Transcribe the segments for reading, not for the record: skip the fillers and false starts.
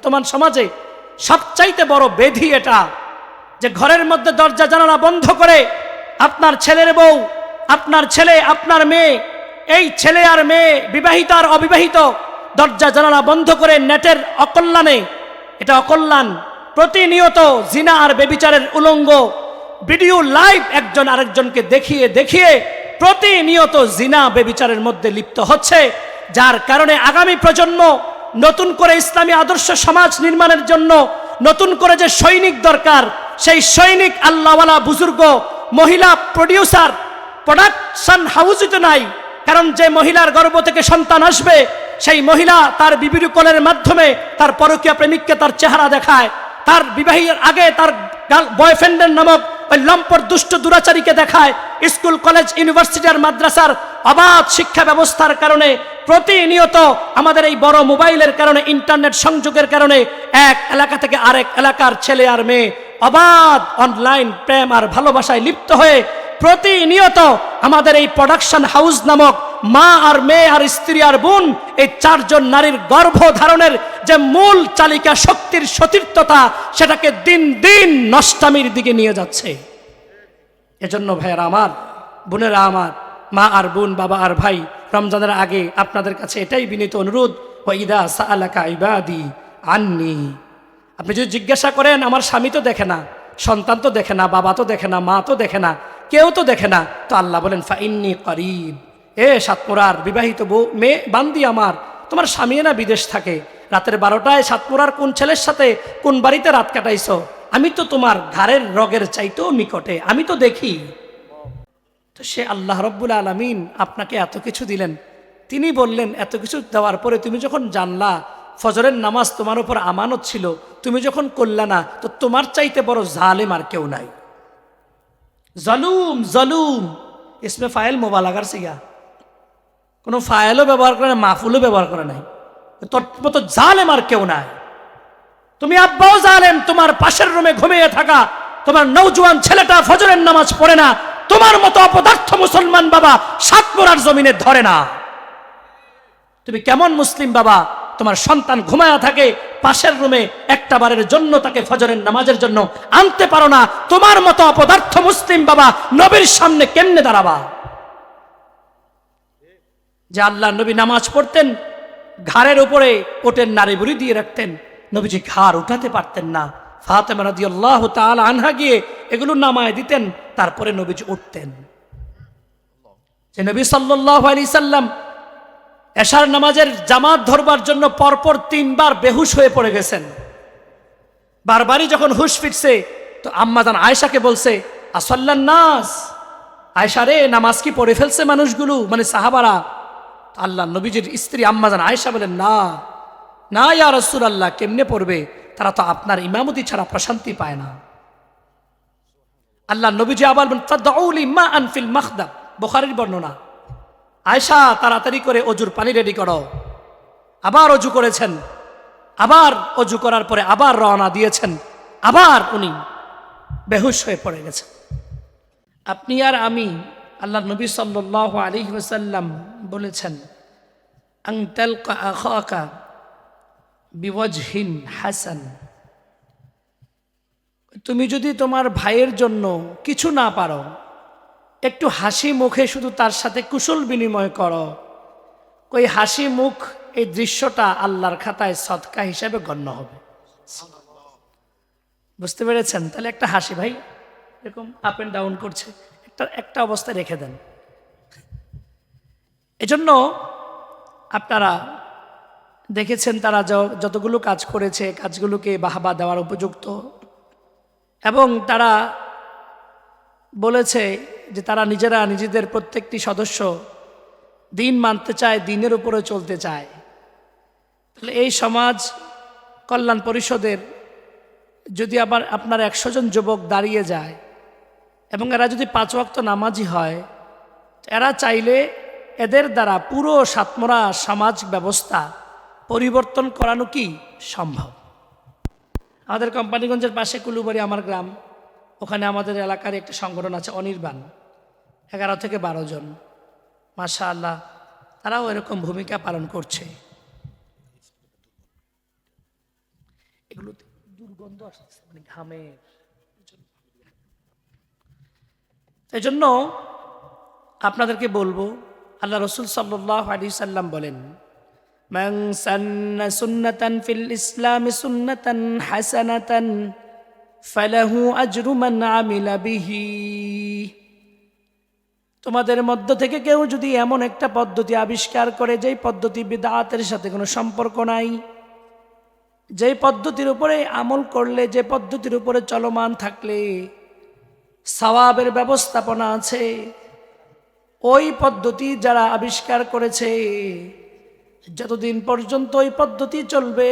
বর্তমান সমাজে সবচাইতে বড় ব্যাধি এটা, যে ঘরের মধ্যে দরজা জানালা বন্ধ করে আপনার ছেলের বউ, আপনার ছেলে, আপনার মেয়ে, এই ছেলে আর মেয়ে, বিবাহিত আর অবিবাহিত, দরজা জানালা বন্ধ করে নেটের অকল্যাণে, এটা অকল্যাণ, প্রতিনিয়ত জিনা আর ব্যভিচারের উলঙ্গ ভিডিও লাইভ একজন আরেকজনকে দেখিয়ে দেখিয়ে প্রতিনিয়ত জিনা ব্যভিচারের মধ্যে লিপ্ত হচ্ছে, যার কারণে আগামী প্রজন্ম নতুন করে ইসলামী আদর্শ সমাজ নির্মাণের জন্য নতুন করে যে সৈনিক দরকার, সেই সৈনিক আল্লাহওয়ালা বুজুর্গ মহিলা প্রডিউসার প্রোডাকশন হাউসই তো নাই। কারণ যে মহিলার গর্ভ থেকে সন্তান আসবে, সেই মহিলা তার ভিডিও কলের মাধ্যমে তার পরকীয়া প্রেমিককে তার চেহারা দেখায়, তার বিবাহের আগে তার বয়ফ্রেন্ডের নামক ওই লম্পট দুষ্ট দুরাচারীকে দেখায়। স্কুল কলেজ ইউনিভার্সিটি আর মাদ্রাসার অবাধ শিক্ষা ব্যবস্থার কারণে প্রতিনিয়ত আমাদের এই বড় মোবাইলের কারণে, ইন্টারনেট সংযোগের কারণে এক এলাকা থেকে আরেক এলাকার ছেলে আর মেয়ে অবাধ অনলাইন প্রেম আর ভালোবাসায় লিপ্ত হয়ে প্রতিনিয়ত আমাদের এই প্রোডাকশন হাউস নামক মা আর মেয়ে আর স্ত্রী আর বোন, এই চারজন নারীর গর্ভ ধারণের যে মূল চালিকা শক্তির সতীর্থতা, সেটাকে দিন দিন নষ্টামির দিকে নিয়ে যাচ্ছে। এজন্য ভাইয়েরা আমার, বোনেরা আমার, মা আর বোন, বাবা আর ভাই, রমজানের আগে আপনাদের কাছে এটাই বিনীত অনুরোধ, ওয়াইদা সাআলাকা ইবাদি আন্নি, আপনি যদি জিজ্ঞাসা করেন আমার স্বামী তো দেখে না, সন্তান তো দেখে না, বাবা তো দেখে না, মা তো দেখে না, কেউ তো দেখে না, তো আল্লাহ বলেন ফাইন্নি করিব, এ সাতপুরার বিবাহিত বউ মেয়ে বান্দি আমার, তোমার স্বামী না বিদেশ থাকে, রাতের 12টায় সাতপুরার কোন ছেলের সাথে কোন বাড়িতে রাত কাটাইছো, আমি তো তোমার ঘাড়ের রগের চাইতেও নিকটে, আমি তো দেখি। তো সে আল্লাহ রব্বুল আলামিন আপনাকে এত কিছু দিলেন, তিনি বললেন এত কিছু দেওয়ার পরে তুমি যখন জানলা ফজরের নামাজ তোমার উপর আমানত ছিল, তুমি যখন করলা না, তো তোমার চাইতে বড় জালেম আর কেউ নাই। জলুম জলুম ইসমে ফাইল মোবালাগার সিগা, কোনো ফাইলও ব্যবহার করে না, মাহফুলও ব্যবহার করে নাই, তোর মতো জালেম আর কেউ নাই। তুমি আব্বাও জালেম, তোমার পাশের রুমে ঘুমিয়ে থাকা তোমার নওজোয়ান ছেলেটা ফজরের নামাজ পড়ে না, তোমার মতো অপদার্থ মুসলমান বাবা সাতপুরার জমিনে ধরে না। তুমি কেমন মুসলিম বাবা, তোমার সন্তান ঘুমায়া থাকে পাশের রুমে, একটা বারের জন্য তাকে ফজরের নামাজের জন্য আনতে পারো না, তোমার মতো অপদার্থ মুসলিম বাবা নবীর সামনে কেমনে দাঁড়াবা? যে আল্লাহ নবী নামাজ পড়তেন, ঘাড়ের উপরে ওটের নারী বুড়ি দিয়ে রাখতেন, নবীজি ঘাড় উঠাতে পারতেন না, ফাতেমা রাদিয়াল্লাহু তাআলা আনহা গিয়ে এগুলো নামায় দিতেন, তারপরে নবীজি উঠতেন। যে নবী সাল্লাল্লাহু আলাইহি সাল্লাম এশার নামাজের জামাত ধরবার জন্য পরপর 3 বার বেহুশ হয়ে পড়ে গেছেন। বারবারই যখন হুশ ফিরছে, তো আম্মাজান আয়েশাকে বলছে, আসাল্লান নাস, আয়েশা রে নামাজ কি পড়ে ফেলছে মানুষগুলো, মানে সাহাবারা? আল্লাহ নবীজির স্ত্রী আম্মাজান আয়েশা বলেন, না না ইয়া রাসূলুল্লাহ, কেমনে পড়বে, তারা তো আপনার ইমামতি ছাড়া প্রশান্তি পায় না। আল্লাহ নবীজি আবার বলেন, ফাদউলি মাআন ফিল মাখদাব, বুখারীর বর্ণনা। আয়েশা তাড়াতাড়ি করে অজুর পানি রেডি করো। আবার অজু করেছেন, আবার অজু করার পরে আবার রওনা দিয়েছেন, আবার উনি বেহুশ হয়ে পড়ে গেছেন। আপনি আর আমি, আল্লাহ নবী সাল্লাল্লাহু আলাইহি ওয়াসাল্লাম বলেছেন, আন তালকা আখাকা বিওয়াজহিন হাসান, তুমি যদি তোমার ভাইয়ের জন্য কিছু না পারো, একটু হাসি মুখে শুধু তার সাথে কুশল বিনিময় করো, ওই হাসি মুখ, এই দৃশ্যটা আল্লাহর খাতায় সদকা হিসাবে গণ্য হবে। বুঝতে পেরেছেন? তাহলে একটা হাসি, ভাই এরকম আপ এন্ড ডাউন করছে, একটা অবস্থায় রেখে দেন। এজন্য আপনারা দেখেছেন তারা যতগুলো কাজ করেছে, কাজগুলোকে বাহবা দেওয়ার উপযুক্ত, এবং তারা বলেছে যে তারা নিজেরা নিজেদের প্রত্যেকটি সদস্য দিন মানতে চায়, দিনের উপরে চলতে চায়। তাহলে এই সমাজ কল্যাণ পরিষদের যদি আবার আপনার 100 জন যুবক দাঁড়িয়ে যায় এবং এরা যদি 5 ওয়াক্ত নামাজি হয়, এরা চাইলে এদের দ্বারা পুরো সাতমরা সমাজ ব্যবস্থা পরিবর্তন করানো কি সম্ভব। আমাদের কোম্পানিগঞ্জের পাশে কুলুবাড়ি আমার গ্রাম, ওখানে আমাদের এলাকার একটা সংগঠন আছে অনির্বাণ, 11 থেকে 12 জন, মাশাআল্লাহ, তারাও এরকম ভূমিকা পালন করছে। এগুলোতে দুর্গন্ধ আসতেছে, মানে ঘামের। এই জন্য আপনাদেরকে বলবো, আল্লাহ রসুল সাল্লাল্লাহু আলাইহি সাল্লাম বলেন, মান সান্না সুন্নাতান ফিল ইসলামি সুন্নাতান হাসানাতান ফালাহু আজরু মান আমিলা বিহি। তোমাদের মধ্য থেকে কেউ যদি এমন একটা পদ্ধতি আবিষ্কার করে যেই পদ্ধতি বিদআতের সাথে কোনো সম্পর্ক নাই, যেই পদ্ধতির উপরে আমল করলে, যে পদ্ধতির উপরে চলমান থাকলে সওয়াবের ব্যবস্থাপনা আছে, ওই পদ্ধতি যারা আবিষ্কার করেছে, যতদিন পর্যন্ত ওই পদ্ধতি চলবে,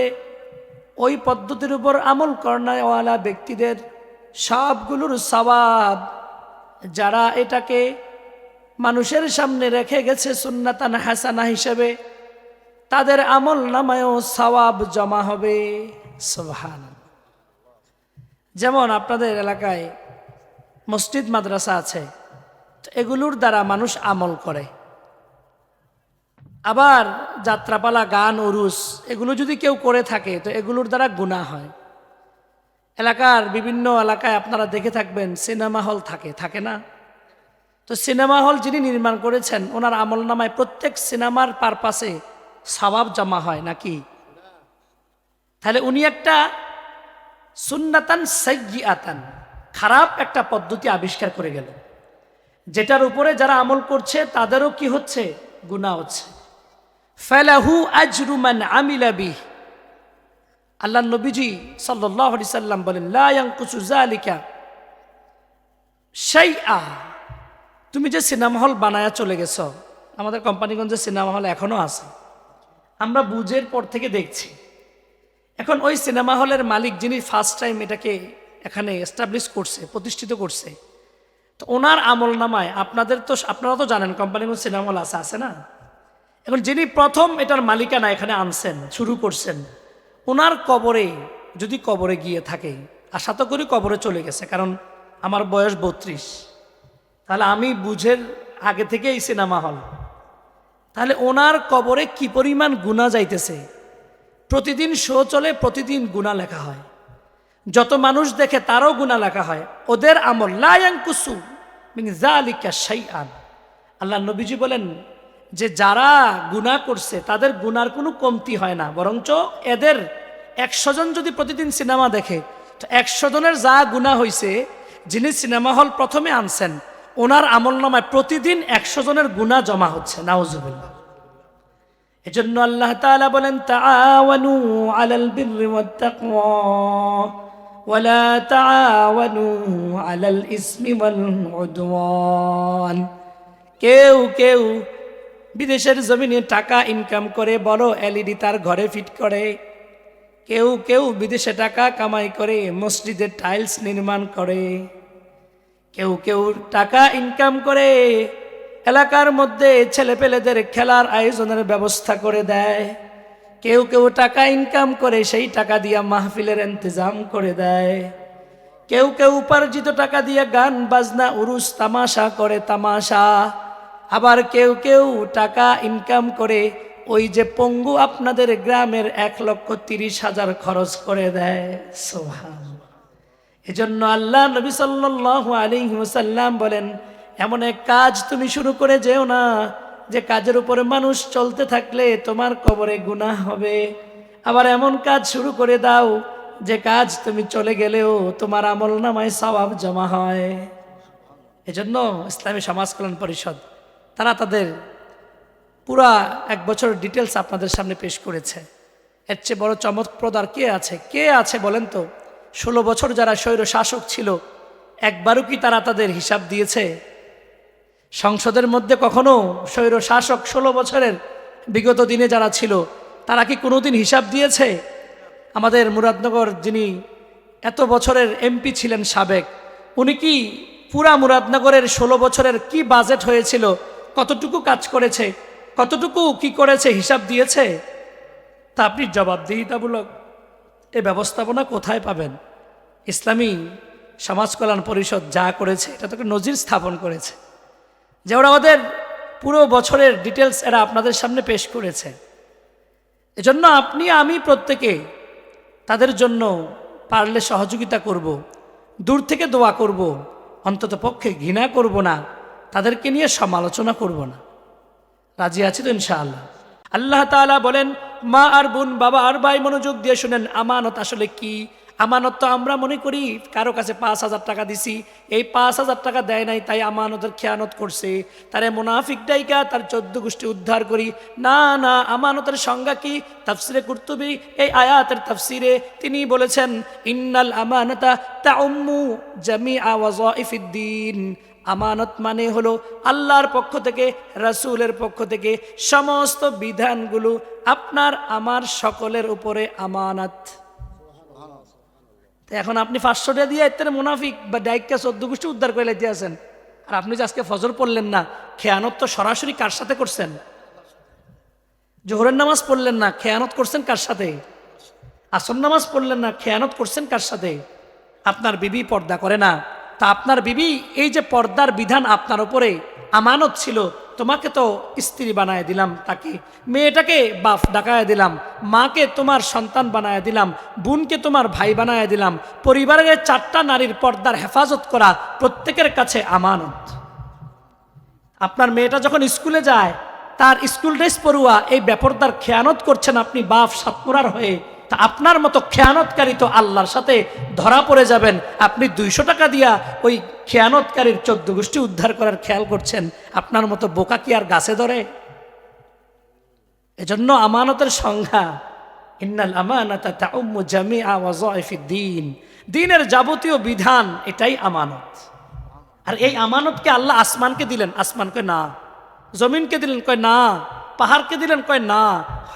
ওই পদ্ধতির উপর আমল করাওয়ালা ব্যক্তিদের সবগুলোর সওয়াব, যারা এটাকে মানুষের সামনে রেখে গেছে সুন্নাতান হাসানা হিসেবে, তাদের আমল নামায়ও সওয়াব জমা হবে। সুবহানাল্লাহ। যেমন আপনাদের এলাকায় মসজিদ মাদ্রাসা আছে, তো এগুলোর দ্বারা মানুষ আমল করে। আবার যাত্রাপালা, গান, উরুস এগুলো যদি কেউ করে থাকে তো এগুলোর দ্বারা গুনাহ হয়। এলাকার বিভিন্ন এলাকায় আপনারা দেখে থাকবেন সিনেমা হল থাকে না? তো সিনেমা হল যিনি নির্মাণ করেছেন ওনার আমল নামায় প্রত্যেক সিনেমার পারপাসে সওয়াব জমা হয় নাকি? তাহলে উনি একটা সুন্নাতান সাইয়্যিআতান, খারাপ একটা পদ্ধতি আবিষ্কার করে গেল, যেটার উপরে যারা আমল করছে তাদেরও কি হচ্ছে? গুনাহ হচ্ছে। ফালাহু আজরু মান আমিলা বিহি। আল্লাহ নবীজি সাল্লাল্লাহু আলাইহি সাল্লাম বলেন, লা ইয়ানকুসু যালিকা শাইআ। তুমি যে সিনেমা হল বানায়া চলে গেছো, আমাদের কোম্পানিগঞ্জে সিনেমা হল এখনো আছে, আমরা বুঝের পর থেকে দেখছি। এখন ওই সিনেমা হলের মালিক যিনি ফার্স্ট টাইম এটাকে এখানে এস্টাবলিশ করছে, প্রতিষ্ঠিত করছে, তো ওনার আমল নামায় আপনারা তো জানেন কোম্পানিগঞ্জ সিনেমা হল আছে না? এখন যিনি প্রথম এটার মালিকানা এখানে আনছেন, শুরু করছেন, ওনার কবরে যদি কবরে গিয়ে থাকে, আশা তো করি কবরে চলে গেছে, কারণ আমার বয়স 32, তাহলে আমি বুঝের আগে থেকে এই সিনেমা হল, তাহলে ওনার কবরে কি পরিমাণ গুনাহ যাইতেছে। প্রতিদিন শো চলে, প্রতিদিন গুনাহ লেখা হয়, যত মানুষ দেখে তারও গুনাহ লেখা হয়। ওদের আমল লা ইয়ানকুসু মিন যালিকা শাইআন। আল্লাহ নবীজি বলেন যে যারা গুনাহ করছে তাদের গুনার কোনো কমতি হয় না, বরঞ্চ এদের 100 জন যদি প্রতিদিন সিনেমা দেখে, তো 100 জনের যা গুনাহ হয়েছে, যিনি সিনেমা হল প্রথমে আনছেন ওনার আমলনামায় প্রতিদিন 100 জনের গুনাহ জমা হচ্ছে। নাউজুবিল্লাহ। এজন্য আল্লাহ তাআলা বলেন, তাআওয়ানু আলাল বিররি ওয়াত তাকওয়া ওয়ালা তাআওয়ানু আলাল ইসমি ওয়াল উদওয়ান। কেউ বিদেশের জমিনে টাকা ইনকাম করে বড় এলইডি তার ঘরে ফিট করে, কেউ বিদেশে টাকা কামাই করে মসজিদের টাইলস নির্মাণ করে, কেউ টাকা ইনকাম করে এলাকার মধ্যে ছেলেপেলেদের খেলার আয়োজনের ব্যবস্থা করে দেয়, কেউ টাকা ইনকাম করে সেই টাকা দিয়ে মাহফিলের ইন্তজাম করে দেয়, কেউ উপার্জিত টাকা দিয়ে গান বাজনা উরুস তামাশা করে তামাশা, আবার কেউ টাকা ইনকাম করে ওই যে পঙ্গু আপনাদের গ্রামের 1,30,000 খরচ করে দেয়। সুবহানাল্লাহ। এজন্য আল্লাহ নবী সাল্লাল্লাহু আলাইহি ওয়াসাল্লাম বলেন, এমন এক কাজ তুমি শুরু করে যেও না যে কাজের উপরে মানুষ চলতে থাকলে তোমার কবরে গুনাহ হবে। আবার এমন কাজ শুরু করে দাও যে কাজ তুমি চলে গেলেও তোমার আমলনামায় সওয়াব জমা হয়। এজন্য ইসলামী সমাজ কল্যাণ পরিষদ তারা তাদের পুরা 1 বছর ডিটেলস আপনাদের সামনে পেশ করেছে। এর চেয়ে বড় চমকপ্রদ আর কে আছে বলেন তো? 16 বছর যারা স্বৈর শাসক ছিল, একবারও কি তারা তাদের হিসাব দিয়েছে? সংসদের মধ্যে কখনো স্বৈর শাসক 16 বছরের বিগত দিনে যারা ছিল তারা কি কোনোদিন হিসাব দিয়েছে? আমাদের মুরাদনগর যিনি এত বছরের এমপি ছিলেন সাবেক, উনি কি পুরা মুরাদনগরের 16 বছরের কি বাজেট হয়েছিল, কতটুকু কাজ করেছে, কতটুকু কি করেছে হিসাব দিয়েছে? তা আপনি জবাবদিহিতামূলক এ ব্যবস্থাপনা কোথায় পাবেন? ইসলামী সমাজ কল্যাণ পরিষদ যা করেছে এটা তো নজির স্থাপন করেছে, যে ওরা ওদের পুরো বছরের ডিটেলস এরা আপনাদের সামনে পেশ করেছে। এজন্য আপনি আমি প্রত্যেকে তাদের জন্য পারলে সহযোগিতা করব, দূর থেকে দোয়া করব, অন্তত পক্ষে ঘৃণা করব না, তাদেরকে নিয়ে সমালোচনা করব না। রাজি আছি তো ইনশাআল্লাহ? আল্লাহ তাআলা বলেন, মা আর বোন, বাবা আর ভাই, মনোযোগ দিয়ে শুনেন, আমানত আসলে কি? আমানত তো আমরা মনে করি কারো কাছে 5,000 টাকা দিছি, এই 5,000 টাকা দেয় নাই তাই আমানতের খেয়ানত করছে, তারে মুনাফিক ডাইকা তার 14 গোষ্ঠী উদ্ধার করি। না না, আমানতের সংজ্ঞা কি? তাফসিরে কুরতুবী এই আয়াতের তাফসিরে তিনি বলেছেন, ইন্নাল আমানাতা তাউম্মু জামিআ ওয়াযাইফিদ্দিন। আমানত মানে হলো আল্লাহর পক্ষ থেকে, রাসূলের পক্ষ থেকে সমস্ত বিধানগুলো আপনার আমার সকলের উপরে আমানত। এখন আপনি 500 টাকা দিয়ে এতে মুনাফিক বা ডাইকা 14 গোষ্ঠী উদ্ধার করে লাইতে আছেন, আর আপনি যে আজকে ফজর পড়লেন না, খেয়ানত তো সরাসরি কার সাথে করছেন? জোহরের নামাজ পড়লেন না, খেয়ানত করছেন কার সাথে? আসর নামাজ পড়লেন না, খেয়ানত করছেন কার সাথে? আপনার বিবি পর্দা করে না, তা আপনার বিবি এই যে পর্দার বিধান আপনার উপরে আমানত ছিল, তোমাকে তো স্ত্রী বানায় দিলাম, তাকে মেয়েটাকে বাপ ডাকায় দিলাম, মাকে তোমার সন্তান বানায় দিলাম, বোনকে তোমার ভাই বানায় দিলাম, পরিবারের 4টা নারীর পর্দার হেফাজত করা প্রত্যেকের কাছে আমানত। আপনার মেয়েটা যখন স্কুলে যায়, তার স্কুল ড্রেস পড়ুয়া এই বেপরদার খেয়ানত করছেন আপনি বাপ সাতপুরার হয়ে, তা আপনার মতো খেয়ানতকারী তো আল্লাহর সাথে ধরা পড়ে যাবেন। আপনি 200 টাকা দিয়া ওই খেয়ানতকারীর 14 গোষ্ঠী উদ্ধার করার খেয়াল করছেন, আপনার মতো বোকা কি আর গাছে ধরে? এজন্য আমানতের সংজ্ঞা, ইন্নাল আমানাতা তাউম্মু জামিআ ওয়াযাইফিদ্দিন, দ্বীনের যাবতীয় বিধান এটাই আমানত। আর এই আমানতকে আল্লাহ আসমানকে দিলেন, আসমান কয় না, জমিনকে দিলেন, কয় না, পাহাড়কে দিলেন, কয় না,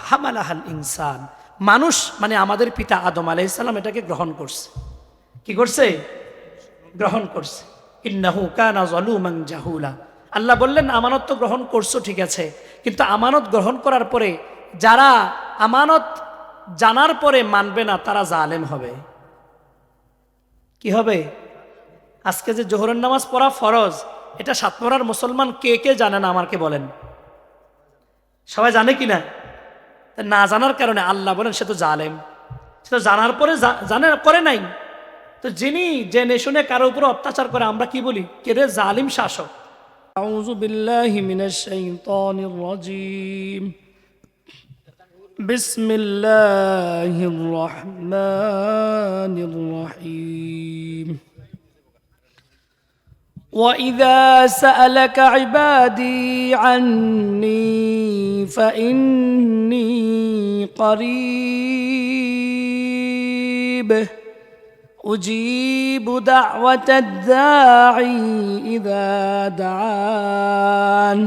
হামালাহাল ইনসান, মানুষ মানে আমাদের পিতা আদম আলাইহিস সালাম এটাকে গ্রহণ করছে। কি করছে? গ্রহণ করছে। ইন্নাহু কানা যালুমান জাহুলা। আল্লাহ বললেন, আমানত তো গ্রহণ করছো ঠিক আছে, কিন্তু আমানত গ্রহণ করার পরে যারা আমানত জানার পরে মানবে না তারা জালেম হবে। কি হবে? আজকে যে জোহরের নামাজ পড়া ফরজ, এটা সাতমরার মুসলমান কে কে জানে না আমাকে বলেন? সবাই জানে কি না? না জানার কারণে আল্লাহ বলেন সে তো জালেম। সে তো জানার পরে জানে করে নাই। তো যিনি জেনে শুনে কারো উপর অত্যাচার করে আমরা কি বলি? কে রে জালিম শাসক। আউযু বিল্লাহি মিনাশ শাইতানির রাজীম। বিসমিল্লাহির রহমানির রহিম। وَإِذَا سَأَلَكَ عِبَادِي عَنِّي فَإِنِّي قَرِيبٌ أُجِيبُ دَعْوَةَ الدَّاعِي إِذَا دَعَانِ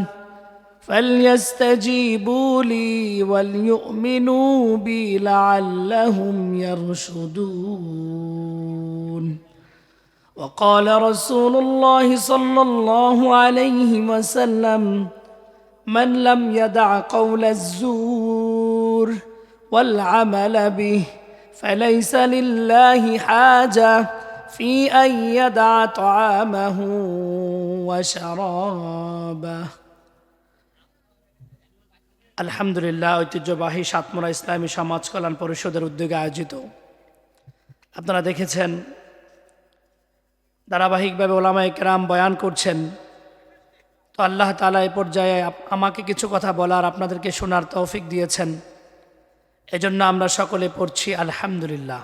فَلْيَسْتَجِيبُوا لِي وَلْيُؤْمِنُوا بِي لَعَلَّهُمْ يَرْشُدُونَ وقال رسول الله صلى الله عليه وسلم من لم يدع قول الزور والعمل به فليس لله حاجة في أن يدع طعامه وشرابه। আলহামদুলিল্লাহ, ঐতিহ্যবাহী সাতমরা ইসলামী সমাজ কল্যাণ পরিষদের উদ্যোগে আয়োজিত, আপনারা দেখেছেন ধারাবাহিকভাবে ওলামায়ে কেরাম বয়ান করছেন। তো আল্লাহ তাআলা এই পর্যায়ে আমাকে কিছু কথা বলার, আপনাদেরকে শোনার তৌফিক দিয়েছেন, এজন্য আমরা সকলে পড়ছি আলহামদুলিল্লাহ।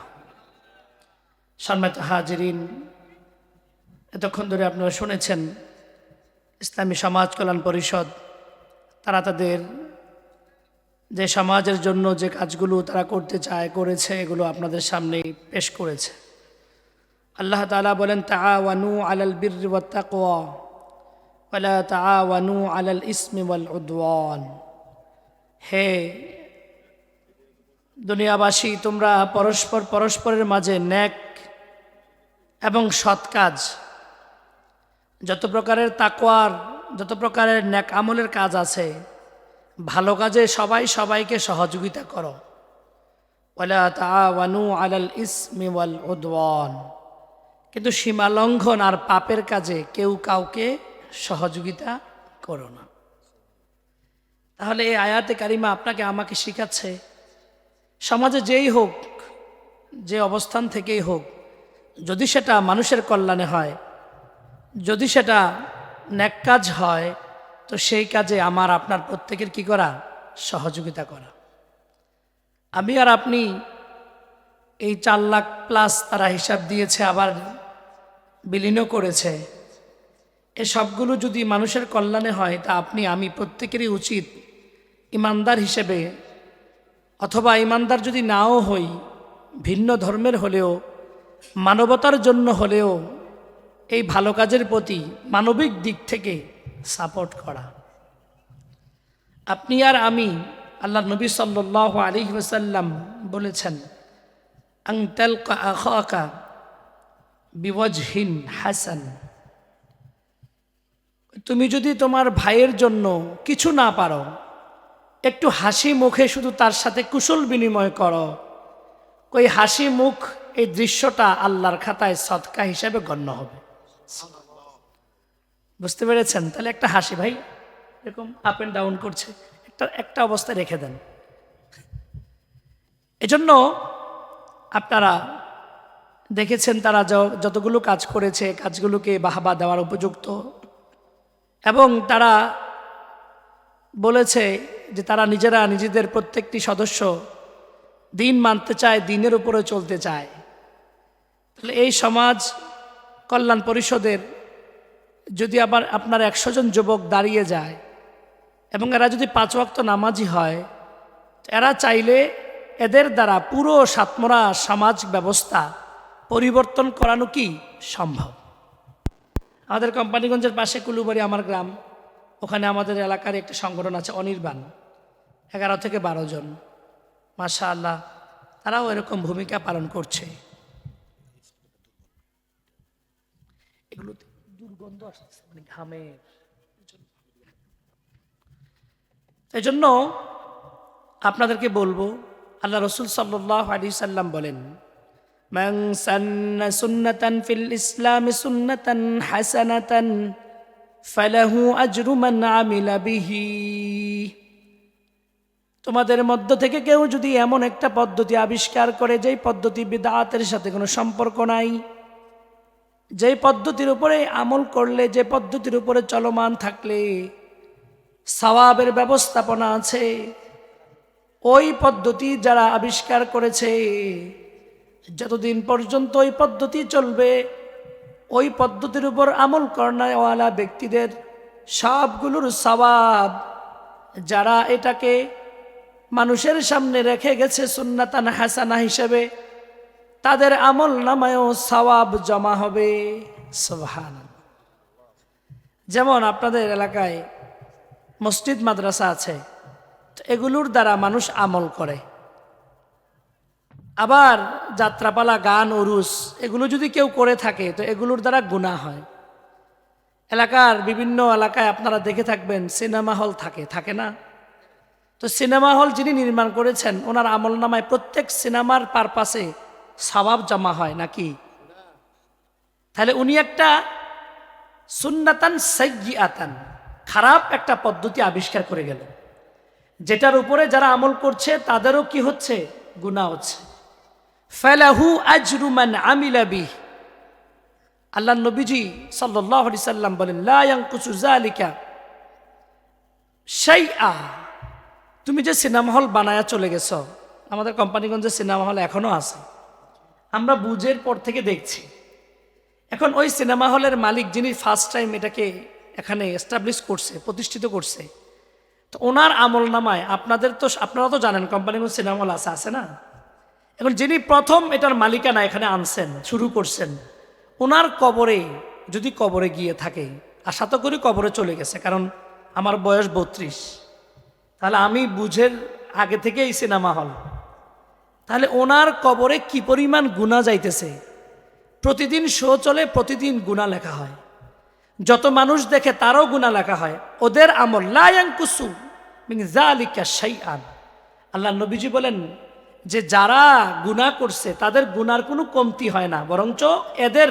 সম্মানিত হাজিরিন, এতক্ষণ ধরে আপনারা শুনেছেন ইসলামী সমাজ কল্যাণ পরিষদ তারা তাদের যে সমাজের জন্য যে কাজগুলো তারা করতে চায়, করেছে, এগুলো আপনাদের সামনে পেশ করেছে। আল্লাহ তাআলা বলেন, তাআওয়ানু আলাল বিররি ওয়াত তাকওয়া ওয়ালা তাআওয়ানু আলাল ইসমি ওয়াল উদওয়ান। হে দুনিয়াবাসী, তোমরা পরস্পরের মাঝে নেক এবং সৎ কাজ, যত প্রকারের তাকওয়ার, যত প্রকারের নেক আমলের কাজ আছে, ভালো কাজে সবাই সবাইকে সহযোগিতা করো। ওয়ালা তাআওয়ানু আলাল ইসমি ওয়াল উদওয়ান, কিন্তু সীমা লঙ্ঘন আর পাপের কাজে কেউ কাউকে সহযোগিতা করো না। তাহলে এই আয়াতে কারিমা আপনাকে আমাকে শিখাচ্ছে, সমাজে যেই হোক, যে অবস্থান থেকেই হোক, যদি সেটা মানুষের কল্যাণে হয়, যদি সেটা নেক কাজ হয়, তো সেই কাজে আমার আপনার প্রত্যেকের কি করা? সহযোগিতা করা। আমি আর আপনি এই 4 লাখ প্লাস তারা হিসাব দিয়েছে, আবার বিলীনও করেছে, এ সবগুলো যদি মানুষের কল্যাণে হয়, তা আপনি আমি প্রত্যেকেরই উচিত ইমানদার হিসেবে, অথবা ইমানদার যদি নাও হই, ভিন্ন ধর্মের হলেও, মানবতার জন্য হলেও, এই ভালো কাজের প্রতি মানবিক দিক থেকে সাপোর্ট করা। আপনি আর আমি, আল্লাহ নবী সাল্লাল্লাহু আলাইহি ওয়াসাল্লাম বলেছেন, আন তালকা আখাকা বিওয়াজহিন হাসান, তুমি যদি তোমার ভাইয়ের জন্য কিছু না পারো, একটু হাসি মুখে শুধু তার সাথে কুশল বিনিময় করো, ওই হাসি মুখ, এই দৃশ্যটা আল্লাহর খাতায় সদকা হিসাবে গণ্য হবে। বুঝতে পেরেছেন? তাহলে একটা হাসি, ভাই এরকম আপ এন্ড ডাউন করছে, একটা অবস্থায় রেখে দেন। এজন্য আপনারা দেখেছেন তারা যতগুলো কাজ করেছে, কাজগুলোকে বাহবা দেওয়ার উপযুক্ত, এবং তারা বলেছে যে তারা নিজেরা নিজেদের প্রত্যেকটি সদস্য দিন মানতে চায়, দিনের উপরে চলতে চায়। তাহলে এই সমাজ কল্যাণ পরিষদের যদি আবার আপনার 100 জন যুবক দাঁড়িয়ে যায় এবং এরা যদি 5 ওয়াক্ত নামাজি হয়, এরা চাইলে এদের দ্বারা পুরো সাতমরা সমাজ ব্যবস্থা পরিবর্তন করানো কি সম্ভব। আমাদের কোম্পানিগঞ্জের পাশে কুলুবাড়ি আমার গ্রাম, ওখানে আমাদের এলাকার একটা সংগঠন আছে অনির্বাণ, 11 থেকে 12 জন, মাশাআল্লাহ, তারাও এরকম ভূমিকা পালন করছে। এগুলো দুর্গন্ধ আসছে, মানে ঘামের। এই জন্য আপনাদেরকে বলবো, আল্লাহ রসুল সাল্লাল্লাহু আলাইহি সাল্লাম বলেন, মান সান্না সুন্নাতান ফিল ইসলামি সুন্নাতান হাসানাতান ফালাহু আজরু মান আমিলা বিহি। তোমাদের মধ্য থেকে কেউ যদি এমন একটা পদ্ধতি আবিষ্কার করে, যেই পদ্ধতি বিদআতের সাথে কোনো সম্পর্ক নাই, যেই পদ্ধতির উপরে আমল করলে, যে পদ্ধতির উপরে চলমান থাকলে সওয়াবের ব্যবস্থাপনা আছে, ওই পদ্ধতি যারা আবিষ্কার করেছে, যতদিন পর্যন্ত ওই পদ্ধতি চলবে, ওই পদ্ধতির উপর আমল করাওয়ালা ব্যক্তিদের সবগুলোর সওয়াব, যারা এটাকে মানুষের সামনে রেখে গেছে সুন্নাতান হাসানা হিসেবে, তাদের আমল নামায়ও সওয়াব জমা হবে। সুবহানাল্লাহ। যেমন আপনাদের এলাকায় মসজিদ মাদ্রাসা আছে, তো এগুলোর দ্বারা মানুষ আমল করে। আবার যাত্রাপালা, গান, উরুস, এগুলো যদি কেউ করে থাকে, তো এগুলোর দ্বারা গুনাহ হয়। এলাকার বিভিন্ন এলাকায় আপনারা দেখে থাকবেন সিনেমা হল থাকে না? তো সিনেমা হল যিনি নির্মাণ করেছেন, ওনার আমল নামায় প্রত্যেক সিনেমার পারপাসে সওয়াব জমা হয় নাকি? তাহলে উনি একটা সুন্নাতান সাইয়্যিআতান, খারাপ একটা পদ্ধতি আবিষ্কার করে গেল, যেটার উপরে যারা আমল করছে তাদেরও কি হচ্ছে? গুনাহ হচ্ছে। ফালাহু আজরু মান আমিলা বিহি। আল্লাহ নবীজি সাল্লাল্লাহু আলাইহি সাল্লাম বলেন, লা ইয়ানকুসু যালিকা শাইআ। তুমি যে সিনেমা হল বানায়া চলে গেছো, আমাদের কোম্পানিগঞ্জে সিনেমা হল এখনো আছে, আমরা বুঝের পর থেকে দেখছি। এখন ওই সিনেমা হলের মালিক, যিনি ফার্স্ট টাইম এটাকে এখানে এস্টাবলিশ করছে, প্রতিষ্ঠিত করছে, তো ওনার আমল নামায় আপনারা তো জানেন কোম্পানিগঞ্জ সিনেমা হল আছে না? এখন যিনি প্রথম এটার মালিকানা এখানে আনছেন, শুরু করছেন, ওনার কবরে যদি কবরে গিয়ে থাকে, আশা তো করি কবরে চলে গেছে, কারণ আমার বয়স 32, তাহলে আমি বুঝের আগে থেকে এই সিনেমা হল, তাহলে ওনার কবরে কি পরিমাণ গুনাহ যাইতেছে। প্রতিদিন শো চলে, প্রতিদিন গুনাহ লেখা হয়, যত মানুষ দেখে তারও গুনাহ লেখা হয়। ওদের আমল লা ইয়ানকুসু মিন যালিকা শাইআন। আল্লাহ নবীজি বলেন যে যারা গুনাহ করছে তাদের গুনার কোনো কমতি হয় না, বরঞ্চ এদের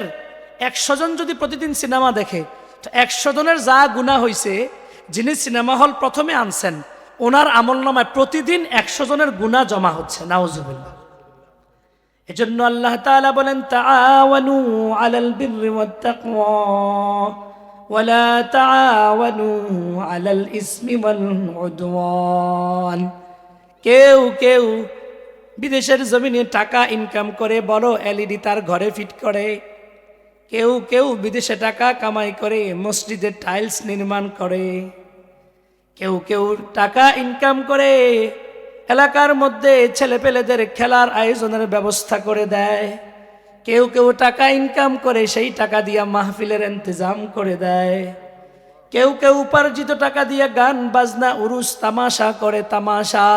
100 জন যদি প্রতিদিন সিনেমা দেখে, তো 100 জনের যা গুনাহ হয়েছে, যিনি সিনেমা হল প্রথমে আনছেন, ওনার আমল নামায় প্রতিদিন 100 জনের গুনাহ জমা হচ্ছে। নাউজুবিল্লাহ। এজন্য আল্লাহ তাআলা বলেন তাআওয়ানু আলাল বিররি ওয়াত তাকওয়া ওয়ালা তাআওয়ানু আলাল ইসমি ওয়াল উদওয়ান। কেউ কেউ বিদেশের জমিনে টাকা ইনকাম করে বড় এলইডি তার ঘরে ফিট করে, কেউ কেউ বিদেশে টাকা কামাই করে মসজিদের টাইলস নির্মাণ করে, কেউ কেউ টাকা ইনকাম করে এলাকার মধ্যে ছেলেপেলেদের খেলার আয়োজনের ব্যবস্থা করে দেয়, কেউ কেউ টাকা ইনকাম করে সেই টাকা দিয়ে মাহফিলের ইন্তজাম করে দেয়, কেউ কেউ উপার্জিত টাকা দিয়ে গান বাজনা উরুস তামাশা করে তামাশা,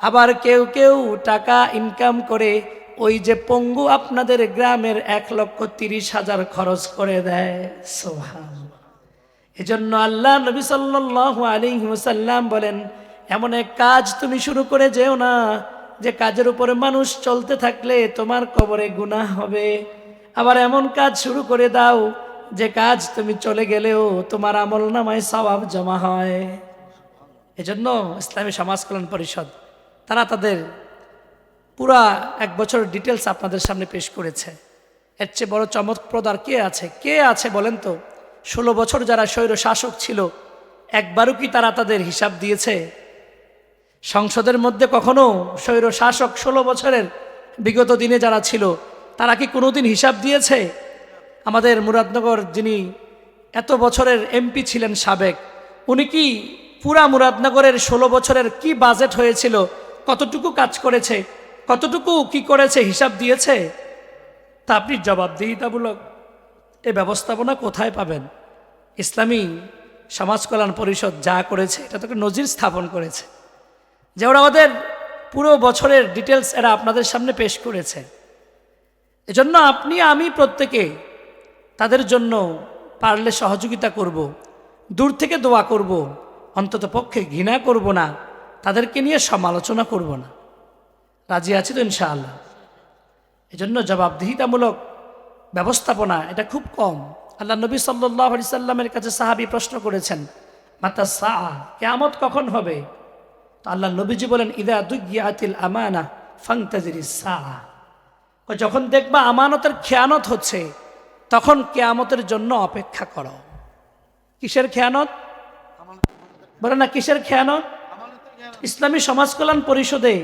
আবার কেউ কেউ টাকা ইনকাম করে ওই যে পঙ্গু আপনাদের গ্রামের 1,30,000 খরচ করে দেয়। সুবহানাল্লাহ। এজন্য আল্লাহ নবী সাল্লাল্লাহু আলাইহি ওয়াসাল্লাম বলেন, এমন এক কাজ তুমি শুরু করে যেও না যে কাজের উপরে মানুষ চলতে থাকলে তোমার কবরে গুনাহ হবে, আবার এমন কাজ শুরু করে দাও যে কাজ তুমি চলে গেলেও তোমার আমলনামায় সওয়াব জমা হয়। এজন্য ইসলামী সমাজ কল্যাণ পরিষদ তারা তাদের পুরা 1 বছর ডিটেলস আপনাদের সামনে পেশ করেছে। এর চেয়ে বড় চমকপ্রদ আর কে আছে বলেন তো? 16 বছর যারা স্বৈর শাসক ছিল, একবারও কি তারা তাদের হিসাব দিয়েছে? সংসদের মধ্যে কখনো স্বৈর শাসক 16 বছরের বিগত দিনে যারা ছিল তারা কি কোনোদিন হিসাব দিয়েছে? আমাদের মুরাদনগর যিনি এত বছরের এমপি ছিলেন সাবেক, উনি কি পুরা মুরাদনগরের 16 বছরের কি বাজেট হয়েছিল, কতটুকু কাজ করেছে, কতটুকু কি করেছে হিসাব দিয়েছে? তা আপনি জবাবদিহিতামূলক এই ব্যবস্থাপনা কোথায় পাবেন? ইসলামী সমাজ কল্যাণ পরিষদ যা করেছে এটা তোকে নজির স্থাপন করেছে, যে ওরা ওদের পুরো বছরের ডিটেলস এরা আপনাদের সামনে পেশ করেছে। এজন্য আপনি আমি প্রত্যেকে তাদের জন্য পারলে সহযোগিতা করব, দূর থেকে দোয়া করব, অন্তত পক্ষে ঘৃণা করব না, তাদেরকে নিয়ে সমালোচনা করব না। রাজি আছি তো ইনশাআল্লাহ? এজন্য জবাবদিহিতামূলক ব্যবস্থাপনা এটা খুব কম। আল্লাহ নবী সাল্লাল্লাহু আলাইহি সাল্লামের কাছে সাহাবী প্রশ্ন করেছেন, মাতা সাআ, কিয়ামত কখন হবে? তো আল্লাহ নবীজি বলেন, ইদা দুগিয়াতিল আমানা ফান্তাজিরিস সাআ, যখন দেখবা আমানতের খেয়ানত হচ্ছে তখন কিয়ামতের জন্য অপেক্ষা করো। কিসের খেয়ানত? বলে না কিসের খেয়ানত? ইসলামী সমাজ কল্যাণ পরিষদে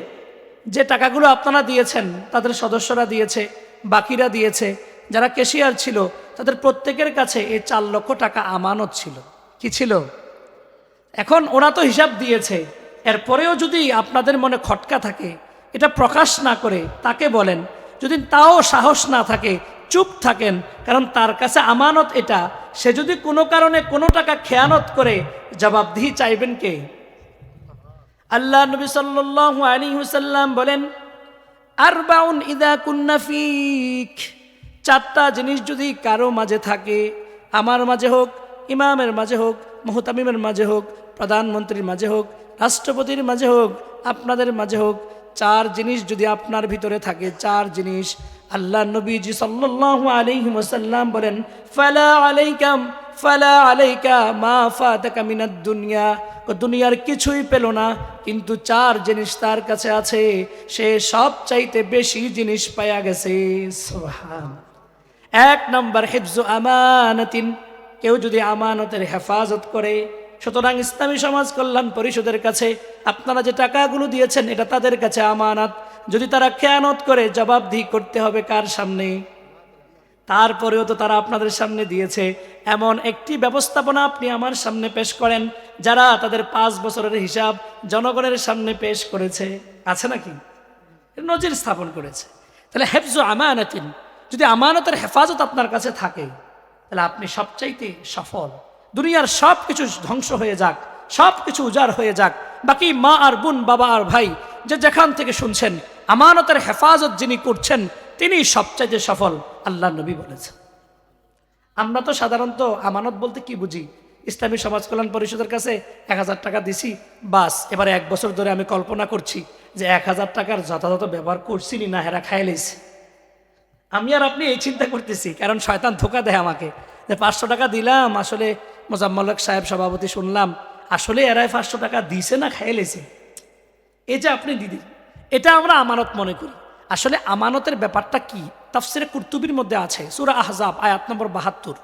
যে টাকাগুলো আপনারা দিয়েছেন, তাদের সদস্যরা দিয়েছে, বাকিরা দিয়েছে, যারা ক্যাশিয়ার ছিল তাদের প্রত্যেকের কাছে এই 4 লক্ষ টাকা আমানত ছিল। কি ছিল? এখন ওরা তো হিসাব দিয়েছে, এরপরেও যদি আপনাদের মনে খটকা থাকে এটা প্রকাশ না করে তাকে বলেন, যদি তাও সাহস না থাকে চুপ থাকেন, কারণ তার কাছে আমানত এটা, সে যদি কোনো কারণে কোনো টাকা খেয়ানত করে জবাবদিহি চাইবেন কে? আল্লাহ নবী সাল্লাল্লাহু আলাইহি ওয়াসাল্লাম বলেন, আরবাউন ইযা কুন্না ফিক, 4টা জিনিস যদি কারো মাঝে থাকে, আমার মাঝে হোক, ইমামের মাঝে হোক, মুহতামিমের মাঝে হোক, প্রধানমন্ত্রীর মাঝে হোক, রাষ্ট্রপতির মাঝে হোক, আপনাদের মাঝে হোক, 4 জিনিস যদি আপনার ভিতরে থাকে, 4 জিনিস, আল্লাহ নবীজি সাল্লাল্লাহু আলাইহি ওয়াসাল্লাম বলেন, ফালা আলাইকা মা ফাতাকা মিনাদ দুনিয়া, দুনিয়ার কিছুই পেল না, কিন্তু 4 জিনিস তার কাছে আছে, সে সব চাইতে বেশি জিনিস পায়া গেছে। সুবহান। 1 নম্বর হিফজু আমানাতিন, কেউ যদি আমানতের হেফাজত করে। সুতরাং ইসলামী সমাজ কল্যাণ পরিষদের কাছে আপনারা যে টাকাগুলো দিয়েছেন এটা তাদের কাছে আমানত, যদি তারা খেয়ানত করে জবাবদিহি করতে হবে কার সামনে? তারপরেও তো তারা আপনাদের সামনে দিয়েছে, এমন একটি ব্যবস্থাপনা আপনি আমার সামনে পেশ করেন যারা তাদের 5 বছরের হিসাব জনগণের সামনে পেশ করেছে, আছে নাকি? নজির স্থাপন করেছে। তাহলে হেফজু আমানাতিন, যদি আমানতের হেফাজত আপনার কাছে থাকে তাহলে আপনি সবচাইতে সফল। দুনিয়ার সব কিছু ধ্বংস হয়ে যাক, সব কিছু উজাড় হয়ে যাক, বাকি মা আর বোন, বাবা আর ভাই, যে যেখান থেকে শুনছেন, আমানতের হেফাজত যিনি করছেন তিনি সবচাইতে সফল, আল্লাহ নবী বলেছেন। আমরা তো সাধারণত আমানত বলতে কি বুঝি? ইসলামী সমাজ কল্যাণ পরিষদের কাছে 1000 টাকা দিছি, বাস এবারে 1 বছর ধরে আমি কল্পনা করছি যে 1000 টাকার যথাযথ ব্যবহার করছি না, হেরা খায় লেছি। আমি আর আপনি এই চিন্তা করতেছি, কারণ শয়তান ধোকা দেয় আমাকে যে 500 টাকা দিলাম, আসলে মোজাম্মেল হক সাহেব সভাপতি শুনলাম, আসলে এরাই 500 টাকা দিছে না খায় লেছে। এই যে আপনি দিদি, এটা আমরা আমানত মনে করি। আসলে আমানতের ব্যাপারটা কি? তাফসিরে কুরতুবির মধ্যে আছে, সূরা আহজাব আয়াত নম্বর 72,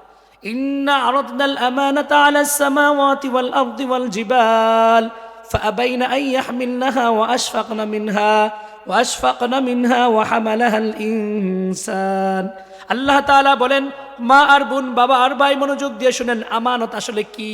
ইন্না আরাদনাল আমানাতা আলাস সামাওয়াতি ওয়াল আরদি ওয়াল জিবাল ফাআবাইনা আন ইয়াহমিলনাহা ওয়া আশফাকনা মিনহা ওয়া হামালাহাল ইনসান। আল্লাহ তাআলা বলেন, মা আর বোন, বাবা আর ভাই, মনোযোগ দিয়ে শুনেন, আমানত আসলে কি?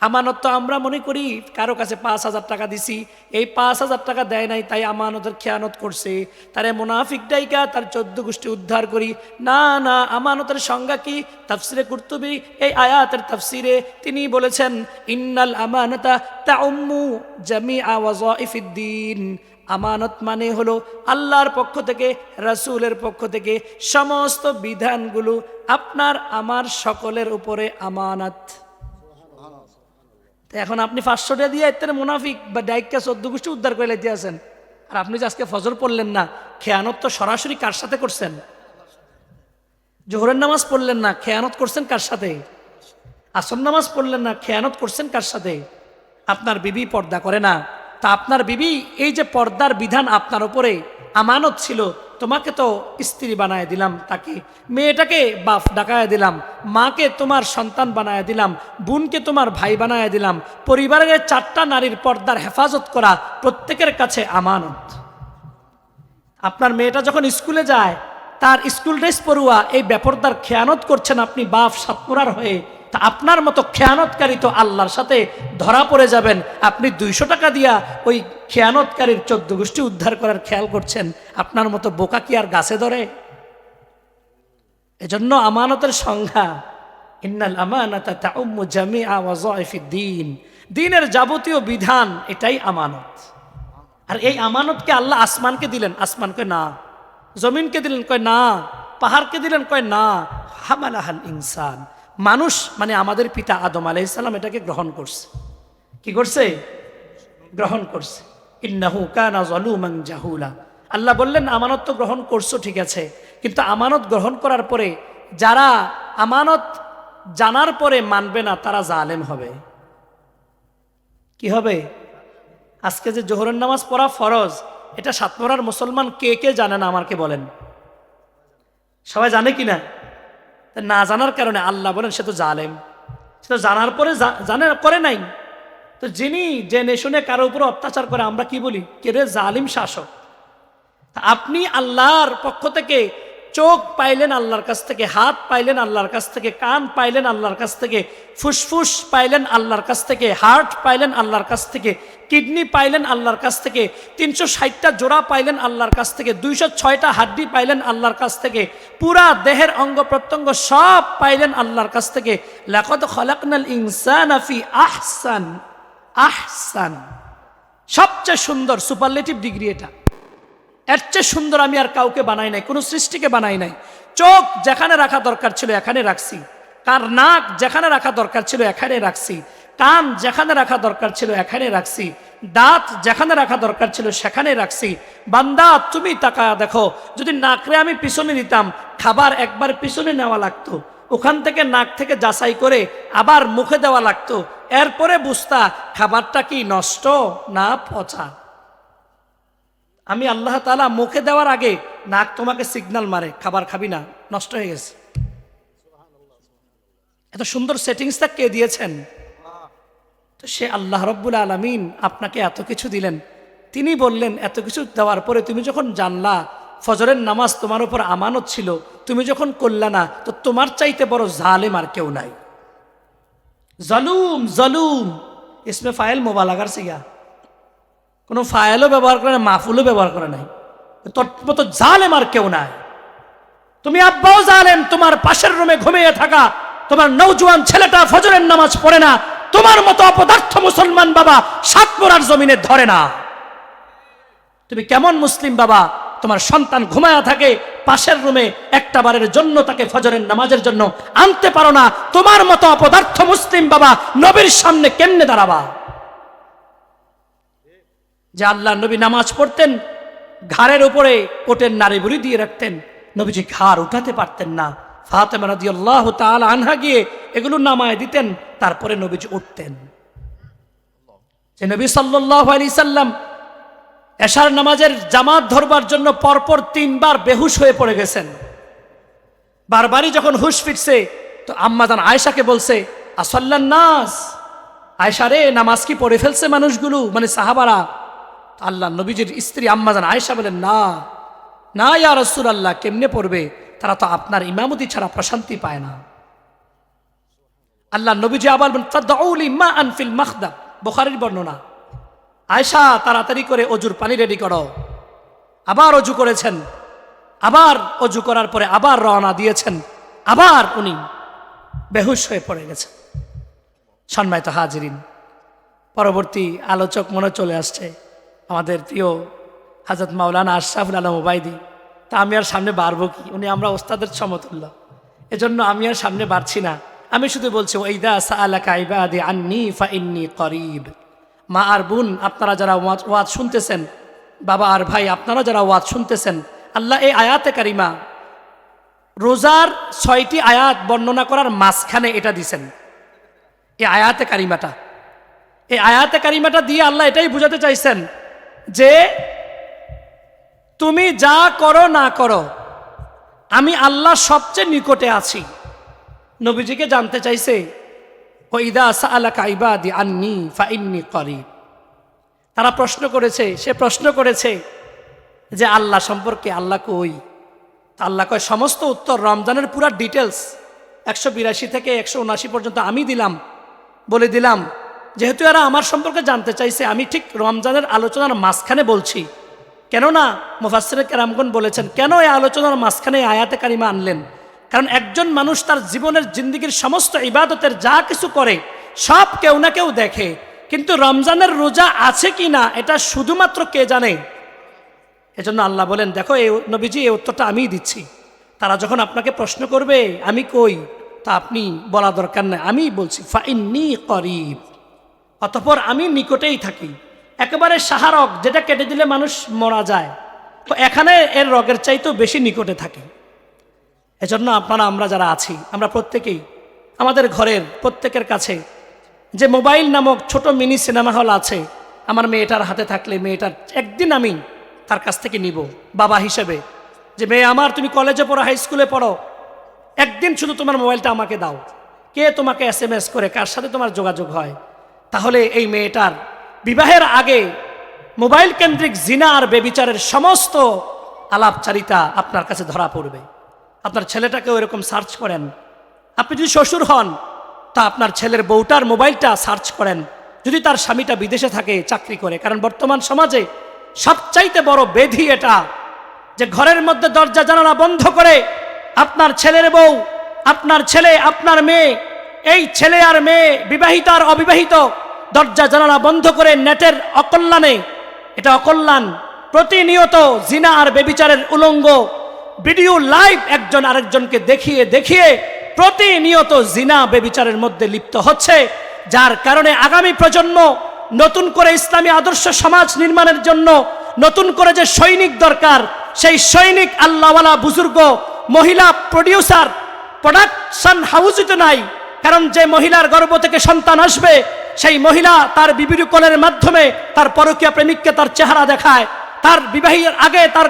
আমানত তো আমরা মনে করি কারো কাছে 5,000 টাকা দিছি, এই 5,000 টাকা দেয় নাই তাই আমানতের খেয়ানত করছে, তারে মুনাফিক ডাইকা তার 14 গোষ্ঠী উদ্ধার করি। না না, আমানতের সংজ্ঞা কি? তাফসিরে কুরতুবী এই আয়াতের তাফসিরে তিনি বলেছেন, ইন্নাল আমানাতা তাউম্মু জামিআ ওয়াযাইফিদ্দিন। আমানত মানে হলো আল্লাহর পক্ষ থেকে, রাসূলের পক্ষ থেকে সমস্ত বিধানগুলো আপনার আমার সকলের উপরে আমানত। এখন আপনি 500 টাকা দিয়ে এতে মুনাফিক বা ডাইকা 14 গোষ্ঠী উদ্ধার করে লাইতে আছেন, আর আপনি যে আজকে ফজর পড়লেন না, খেয়ানত তো সরাসরি কার সাথে করছেন? জোহরের নামাজ পড়লেন না, খেয়ানত করছেন কার সাথে? আসর নামাজ পড়লেন না, খেয়ানত করছেন কার সাথে? আপনার বিবি পর্দা করে না, তা আপনার বিবি এই যে পর্দার বিধান আপনার উপরে আমানত ছিল, তোমাকে তো স্ত্রী বানায় দিলাম, তাকে মেয়েটাকে বাপ ডাকায় দিলাম, মাকে তোমার সন্তান বানায় দিলাম, বোনকে তোমার ভাই বানায় দিলাম, পরিবারের 4টা নারীর পর্দার হেফাজত করা প্রত্যেকের কাছে আমানত। আপনার মেয়েটা যখন স্কুলে যায়, তার স্কুল ড্রেস পড়ুয়া এই বেপরদার খেয়ানত করছেন আপনি বাপ সাতমুরার হয়ে, তা আপনার মতো খেয়ানতকারী তো আল্লাহর সাথে ধরা পড়ে যাবেন। আপনি 200 টাকা দিয়া ওই খেয়ানতকারীর 14 গোষ্ঠী উদ্ধার করার খেয়াল করছেন, আপনার মতো বোকা কি আর গাছে ধরে? এজন্য আমানতের সংজ্ঞা, ইন্নাল আমানাতা তাউম্মু জামিআ ওয়াযাইফিদ্দিন, দ্বীনের যাবতীয় বিধান এটাই আমানত। আর এই আমানতকে আল্লাহ আসমানকে দিলেন, আসমান কয় না, জমিনকে দিলেন, কয় না, পাহাড়কে দিলেন, কয় না, হামালাহাল ইনসান, মানুষ মানে আমাদের পিতা আদম আলাইহিস সালাম এটাকে গ্রহণ করছে। কি করছে? গ্রহণ করছে। ইন্নাহু কানা যালুমান জাহুলা। আল্লাহ বললেন, আমানত তো গ্রহণ করছো ঠিক আছে, কিন্তু আমানত গ্রহণ করার পরে যারা আমানত জানার পরে মানবে না তারা জালেম হবে। কি হবে? আজকে যে জোহরের নামাজ পড়া ফরজ, এটা সাতমরার মুসলমান কে কে জানে না আমাকে বলেন? সবাই জানে কি না? না জানার কারণে আল্লাহ বলেন সে তো জালেম, সে তো জানার পরে জানে করে নাই। তো যিনি জেনে শুনে কারো উপর অত্যাচার করে আমরা কি বলি? কে রে জালিম শাসক। আপনি আল্লাহর পক্ষ থেকে চোখ পাইলেন আল্লাহর কাছ থেকে, হাত পাইলেন আল্লাহর কাছ থেকে, কান পাইলেন আল্লাহর কাছ থেকে, ফুসফুস পাইলেন আল্লাহর কাছ থেকে, হার্ট পাইলেন আল্লাহর কাছ থেকে, কিডনি পাইলেন আল্লাহর কাছ থেকে, 360টা জোড়া পাইলেন আল্লাহর কাছ থেকে, 206টা হাড্ডি পাইলেন আল্লাহর কাছ থেকে, পুরা দেহের অঙ্গ প্রত্যঙ্গ সব পাইলেন আল্লাহর কাছ থেকে। লাকাদ খালাকনাল ইনসানা ফি আহসান, সবচেয়ে সুন্দর সুপারলেটিভ ডিগ্রি এটা। এর চেয়ে সুন্দর আমি আর কাউকে বানাই নাই, কোনো সৃষ্টিকে বানাই নাই। চোখ যেখানে রাখা দরকার ছিল এখানে রাখছি, কার নাক যেখানে রাখা দরকার ছিল এখানে রাখছি, কান যেখানে রাখা দরকার ছিল এখানে রাখছি, দাঁত যেখানে রাখা দরকার ছিল সেখানে রাখছি। বান্দা তুমি তাকায়া দেখো, যদি নাকরে আমি পিছনে নিতাম, খাবার একবার পিছনে নেওয়া লাগতো, ওখান থেকে নাক থেকে যাচাই করে আবার মুখে দেওয়া লাগতো, এরপরে বুঝতা খাবারটা কি নষ্ট না পচা। আমি আল্লাহ তাআলা মুখে দেওয়ার আগে নাক তোমাকে সিগন্যাল মারে খাবার খাবি না, নষ্ট হয়ে গেছে। এত সুন্দর সেটিংসটা কে দিয়েছেন? তো সে আল্লাহ রব্বুল আলামিন আপনাকে এত কিছু দিলেন, তিনি বললেন এত কিছু দেওয়ার পরে তুমি যখন জানলা ফজরের নামাজ তোমার উপর আমানত ছিল, তুমি যখন করলা না, তো তোমার চাইতে বড় জালেম আর কেউ নাই। জালুম জালুম ইসমে ফাইল মোবালাগার সিগা, কোনো ফাইলও ব্যবহার করে না, মাহফুলও ব্যবহার করে নাই, তোর মতো জালেম আর কেউ নাই। তুমি আব্বাও জালেম, তোমার পাশের রুমে ঘুমিয়ে থাকা তোমার নওজোয়ান ছেলেটা ফজরের নামাজ পড়ে না, তোমার মতো অপদার্থ মুসলমান বাবা সাতমরার জমিনে ধরে না। তুমি কেমন মুসলিম বাবা, তোমার সন্তান ঘুমায়া থাকে পাশের রুমে, একটা বারের জন্য তাকে ফজরের নামাজের জন্য আনতে পারো না, তোমার মতো অপদার্থ মুসলিম বাবা নবীর সামনে কেমনে দাঁড়াবা? যে আল্লাহ নবী নামাজ পড়তেন, ঘাড়ের উপরে ওটের নারী বুড়ি দিয়ে রাখতেন, নবীজি ঘাড় উঠাতে পারতেন না, ফাতেমা রাদিয়াল্লাহু তাআলা আনহা গিয়ে এগুলো নামায় দিতেন, তারপরে নবীজি উঠতেন। যে নবী সাল্লাল্লাহু আলাইহি সাল্লাম এশার নামাজের জামাত ধরবার জন্য পরপর 3 বার বেহুশ হয়ে পড়ে গেছেন। বারবারই যখন হুশ ফিরছে তো আম্মাজান আয়েশাকে বলছে, আসল্লান নাস, আয়েশা রে, নামাজ কি পড়ে ফেলছে মানুষগুলো, মানে সাহাবারা? আল্লাহ নবীজির স্ত্রী আম্মাজান আয়েশা বলেন, না না ইয়া রাসূলুল্লাহ, কেমনে পড়বে, তারা তো আপনার ইমামতি ছাড়া প্রশান্তি পায় না। আল্লাহ নবীজি আবার বলেন, ফাদউলি মাআন ফিল মাখদাব, বুখারীর বর্ণনা। আয়েশা তাড়াতাড়ি করে অজুর পানি রেডি করো। আবার অজু করেছেন, আবার অজু করার পরে আবার রওনা দিয়েছেন, আবার উনি বেহুশ হয়ে পড়ে গেছেন। সম্মানিত হাজিরিন, পরবর্তী আলোচক মনে চলে আসছে আমাদের প্রিয় হযরত মাওলানা আশরাফুল আলম ওবায়দী। তা আমি আর সামনে বাড়বো কি, উনি আমরা ওস্তাদের সমতুল্য, এজন্য আমি আর সামনে বাড়ছি না। আমি শুধু বলছি, ওয়াইদা সাআলাকা ইবাদি আন্নী ফাইন্নী করিব। মা আর বোন, আপনারা যারা ওয়াজ শুনতেছেন, বাবা আর ভাই আপনারা যারা ওয়াজ শুনতেছেন, আল্লাহ এই আয়াতে কারিমা রোজার 6টি আয়াত বর্ণনা করার মাঝখানে এটা দিছেন। এই আয়াতে কারিমাটা দিয়ে আল্লাহ এটাই বুঝাতে চাইছেন যে তুমি যা করো না করো, আমি আল্লাহ সবচেয়ে নিকটে আছি। নবীজিকে জানতে চাইছে, ওয়াইদা সাআলাকা ইবাদি আন্নী ফাইন্নী করিব। তারা প্রশ্ন করেছে, সে প্রশ্ন করেছে যে আল্লাহ সম্পর্কে, আল্লাহ কই? আল্লাহ কয়, সমস্ত উত্তর রমজানের পুরা ডিটেলস 182 থেকে 179 পর্যন্ত আমি দিলাম, বলে দিলাম। যেহেতু এরা আমার সম্পর্কে জানতে চাইছে, আমি ঠিক রমজানের আলোচনার মাঝখানে বলছি। কেননা মুফাসসির কেরামগণ বলেছেন, কেন এই আলোচনার মাঝখানে আয়াতে কারিমা আনলেন? কারণ একজন মানুষ তার জীবনের জিন্দেগির সমস্ত ইবাদতের যা কিছু করে সব কেউ না কেউ দেখে, কিন্তু রমজানের রোজা আছে কি না এটা শুধুমাত্র কে জানে? এজন্য আল্লাহ বলেন, দেখো এই নবীজি, এই উত্তরটা আমিই দিচ্ছি। তারা যখন আপনাকে প্রশ্ন করবে আমি কই, তা আপনি বলা দরকার নাই, আমিই বলছি, ফাইন্নী করিব, অতঃপর আমি নিকটেই থাকি। একেবারে সাহারক, যেটা কেটে দিলে মানুষ মারা যায়, তো এখানে এর রগের চাইতেও বেশি নিকটে থাকি। এজন্য আপনারা, আমরা যারা আছি, আমরা প্রত্যেকেই আমাদের ঘরের প্রত্যেকের কাছে যে মোবাইল নামক ছোট মিনি সিনেমা হল আছে, আমার মেয়েটার হাতে থাকলে মেয়েটার একদিন আমি তার কাছ থেকে নিব বাবা হিসেবে, যে মেয়ে আমার, তুমি কলেজে পড়ো, হাই স্কুলে পড়ো, একদিন শুধু তোমার মোবাইলটা আমাকে দাও। কে তোমাকে SMS করে, কার সাথে তোমার যোগাযোগ হয়, তাহলে এই মেয়েটার বিবাহের আগে মোবাইল কেন্দ্রিক জিনা আর বেবিচারের সমস্ত আলাপচারিতা আপনার কাছে ধরা পড়বে। আপনার ছেলেটাকেও এরকম সার্চ করেন। আপনি যদি শ্বশুর হন, তা আপনার ছেলের বউটার মোবাইলটা সার্চ করেন, যদি তার স্বামীটা বিদেশে থাকে, চাকরি করে। কারণ বর্তমান সমাজে সবচাইতে বড় ব্যাধি এটা, যে ঘরের মধ্যে দরজা জানালা বন্ধ করে আপনার ছেলের বউ, আপনার ছেলে, আপনার মেয়ে, এই ছেলে আর মেয়ে, বিবাহিত আর অবিবাহিত, দরজা জানালা বন্ধ করে নেটের অকল্যাণে, এটা অকল্যাণ, প্রতিনিয়ত জিনা আর বেবিচারের উলঙ্গ ভিডিও লাইভ একজন আরেকজনকে দেখিয়ে দেখিয়ে প্রতিনিয়ত জিনা বেবিচারের মধ্যে লিপ্ত হচ্ছে। যার কারণে আগামী প্রজন্ম নতুন করে ইসলামী আদর্শ সমাজ নির্মাণের জন্য নতুন করে যে সৈনিক দরকার, সেই সৈনিক আল্লাহওয়ালা বুজুর্গ মহিলা প্রডিউসার প্রোডাকশন হাউসই তো নাই। কারণ যে মহিলার গর্ভ থেকে সন্তান আসবে, সেই মহিলা তার ভিডিও কলের মাধ্যমে তার পরকীয়া প্রেমিককে তার চেহারা দেখায়, তার বিবাহের আগে তার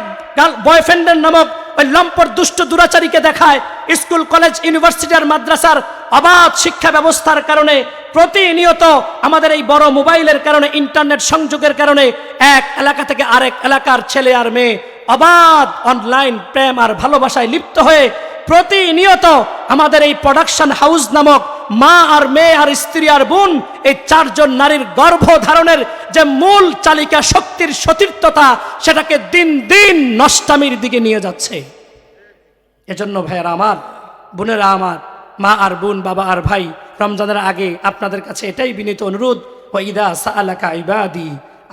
বয়ফ্রেন্ডের নামক ওই লম্পট দুষ্ট দুরাচারীকে দেখায়। স্কুল, কলেজ, ইউনিভার্সিটি আর মাদ্রাসার অবাধ শিক্ষা ব্যবস্থার কারণে প্রতিনিয়ত আমাদের এই বড় মোবাইলের কারণে, ইন্টারনেট সংযোগের কারণে এক এলাকা থেকে আরেক এলাকার ছেলে আর মেয়ে অবাধ অনলাইন প্রেম আর ভালোবাসায় লিপ্ত হয়ে প্রতিনিয়ত আমাদের এই প্রোডাকশন হাউস নামক মা আর মেয়ে আর স্ত্রী আর বোন, এই 4 জন নারীর গর্ভ ধারণের যে মূল চালিকা শক্তির সতীর্থতা, সেটাকে দিন দিন নষ্টামির দিকে নিয়ে যাচ্ছে। এজন্য ভাইয়েরা আমার, বোনেরা আমার, মা আর বোন, বাবা আর ভাই, রমজানের আগে আপনাদের কাছে এটাই বিনীত অনুরোধ, ওয়াইদা সাআলাকা ইবাদি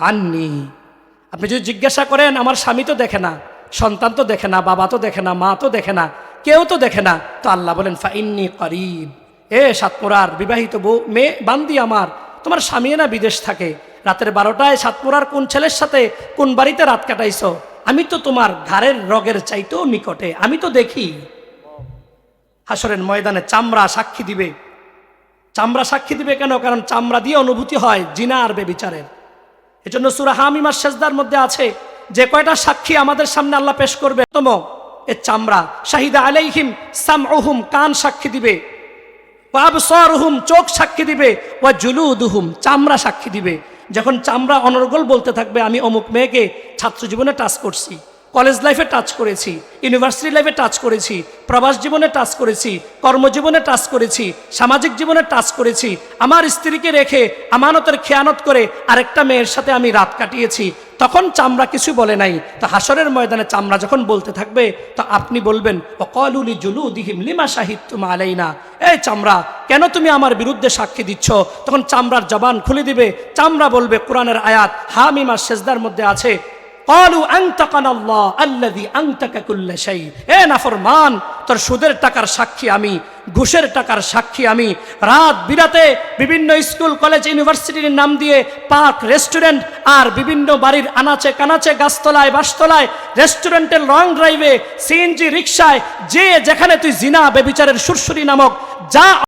আন্নী। আপনি যদি জিজ্ঞাসা করেন, আমার স্বামী তো দেখে না, সন্তান তো দেখে না, বাবা তো দেখে না, মা তো দেখে না, কেউ তো দেখে না, তো আল্লাহ বলেন ফাইন্নী করিব। এ সাতপুরার বিবাহিত বউ, মেয়ে বান্দি আমার, তোমার স্বামী না বিদেশ থাকে, রাতের 12টায় সাতপুরার কোন ছেলের সাথে কোন বাড়িতে রাত কাটাইছো, আমি তো তোমার ঘাড়ের রগের চাইতেও নিকটে, আমি তো দেখি। হাসরের ময়দানে চামড়া সাক্ষী দিবে। চামড়া সাক্ষী দিবে কেন? কারণ চামড়া দিয়ে অনুভূতি হয় জিনা আর বেবিচারের। এজন্য সূরা হামিমার সেজদার মধ্যে আছে যে কয়টা সাক্ষী আমাদের সামনে আল্লাহ পেশ করবে, প্রথম এর চামড়া, শাহিদা আলাইহিম সামউহুম, কান সাক্ষী দিবে, ওয়া আবসারুহুম, চোখ সাক্ষী দিবে, ওয়া জুলুদুহুম, চামড়া সাক্ষী দিবে। যখন চামড়া অনর্গল বলতে থাকবে আমি অমুক মেয়েকে ছাত্র জীবনে টাচ করছি, কলেজ লাইফে টাচ করেছি, ইউনিভার্সিটি লাইফে টাচ করেছি, প্রবাস জীবনে টাচ করেছি, কর্মজীবনে টাচ করেছি, সামাজিক জীবনে টাচ করেছি, আমার স্ত্রীকে রেখে আমানতের খেয়ানত করে আরেকটা মেয়ের সাথে আমি রাত কাটিয়েছি, তখন চামড়া কিছু বলে নাই। তো হাসরের ময়দানে চামড়া যখন বলতে থাকবে তো আপনি বলবেন ওয়াকালু লিজুলুদিহিম লিমা শাহিদতুম আলাইনা, এই চামড়া কেন তুমি আমার বিরুদ্ধে সাক্ষী দিচ্ছ? তখন চামড়ার জবান খুলে দিবে, চামড়া বলবে কোরআনের আয়াত হামিমার সেজদার মধ্যে আছে, ক্বালু আনতাকানা আল্লাহ আল্লাযী আনতাকা কুল্লা শাই, এ নাফরমান তোর সুদের টাকার সাক্ষী আমি, ঘুষের টাকার সাক্ষী আমি, রাত বিরাতে বিভিন্ন স্কুল কলেজ ইউনিভার্সিটির নাম দিয়ে পার্ক রেস্টুরেন্ট আর বিভিন্ন বাড়ির আনাচে কানাচে গাছতলায় বাসতলায় রেস্টুরেন্টের লং ড্রাইভে সিএনজি রিকশায় যে যেখানে তুই জিনা বেবিচারের সুরসুরি নামক যা